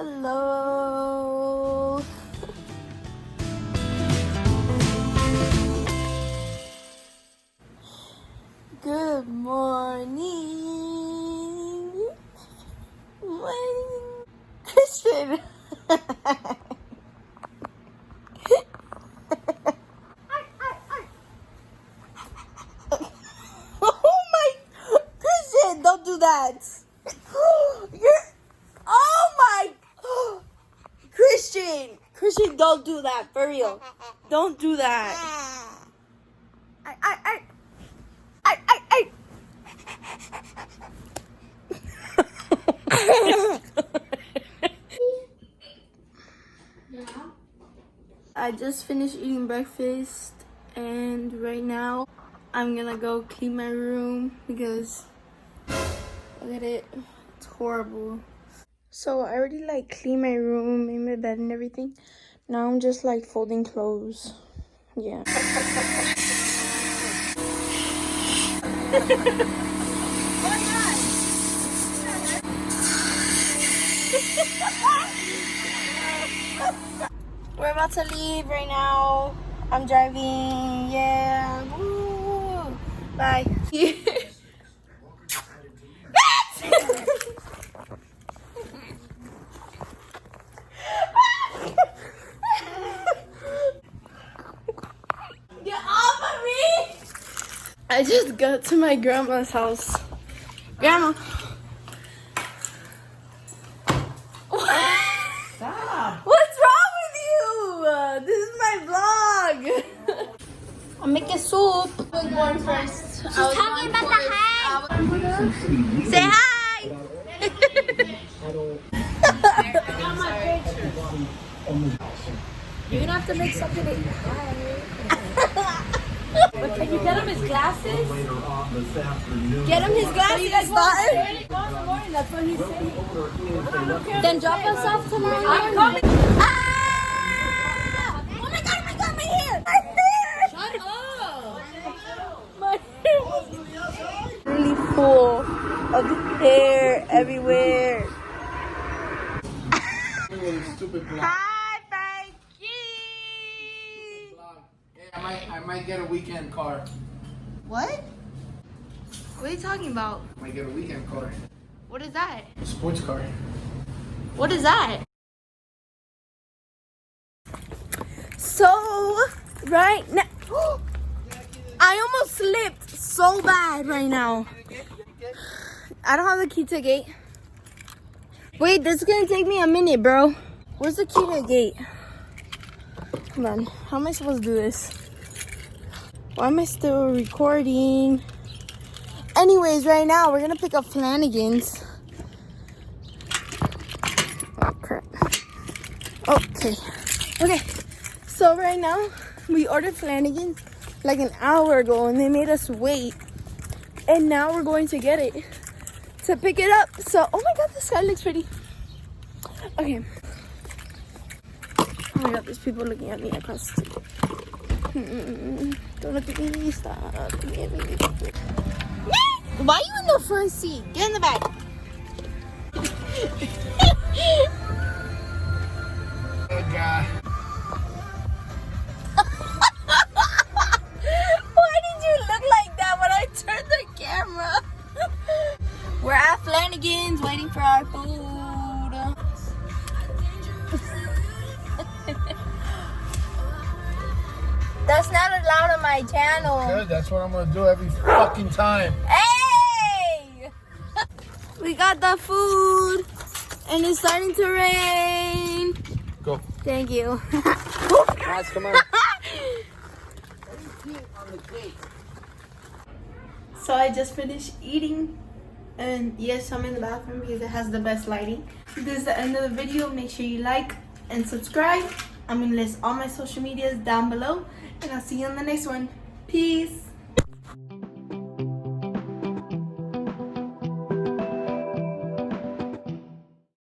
Hello. Good morning. Morning. Christian. Oh my. Christian, don't do that. You're. Oh my. Christian. Christian, don't do that. For real. Don't do that. I. I just finished eating breakfast and right now I'm gonna go clean my room because look at it, it's horrible. So I already like cleaned my room, made my bed and everything. Now I'm just like folding clothes. Yeah. We're about to leave right now. I'm driving. Yeah. Woo. Bye. Get off of me! I just got to my grandma's house. Grandma. Stop. What's wrong with you? This is my vlog. I'm making soup. I was born first. She's talking about the hi. Say hi. You're gonna have to make something to eat. But can you get him his glasses? Get him his glasses. That's what he said. Then drop us off tomorrow. I'm coming. Ah! Oh my god, my hair! My hair! Shut up. My hair was really full of hair everywhere. Hi, Frankie! I might get a weekend car. What? What are you talking about? I might get a weekend car. What is that? A sports car. What is that? So, right now, I almost slipped so bad right now. I don't have the key to the gate. Wait, this is gonna take me a minute, bro. Where's the key to the gate? Hold on, how am I supposed to do this? Why am I still recording? Anyways, right now, we're gonna pick up Flanagan's. Oh, crap. Okay. Okay. So right now, we ordered Flanagan's like an hour ago and they made us wait. And now we're going to get it to pick it up. So, oh my god, the sky looks pretty. Okay. Oh my god, there's people looking at me across the street. Don't look at me, stop looking at me. Why are you in the front seat? Get in the back. Good guy. Why did you look like that when I turned the camera? We're at Flanagan's waiting for our food. That's not allowed on my channel. Good, that's what I'm gonna do every fucking time. Hey! We got the food and it's starting to rain. Go. Thank you. Guys, come on. So I just finished eating and yes, I'm in the bathroom because it has the best lighting. This is the end of the video. Make sure you like and subscribe. I'm gonna list all my social medias down below and I'll see you on the next one. Peace.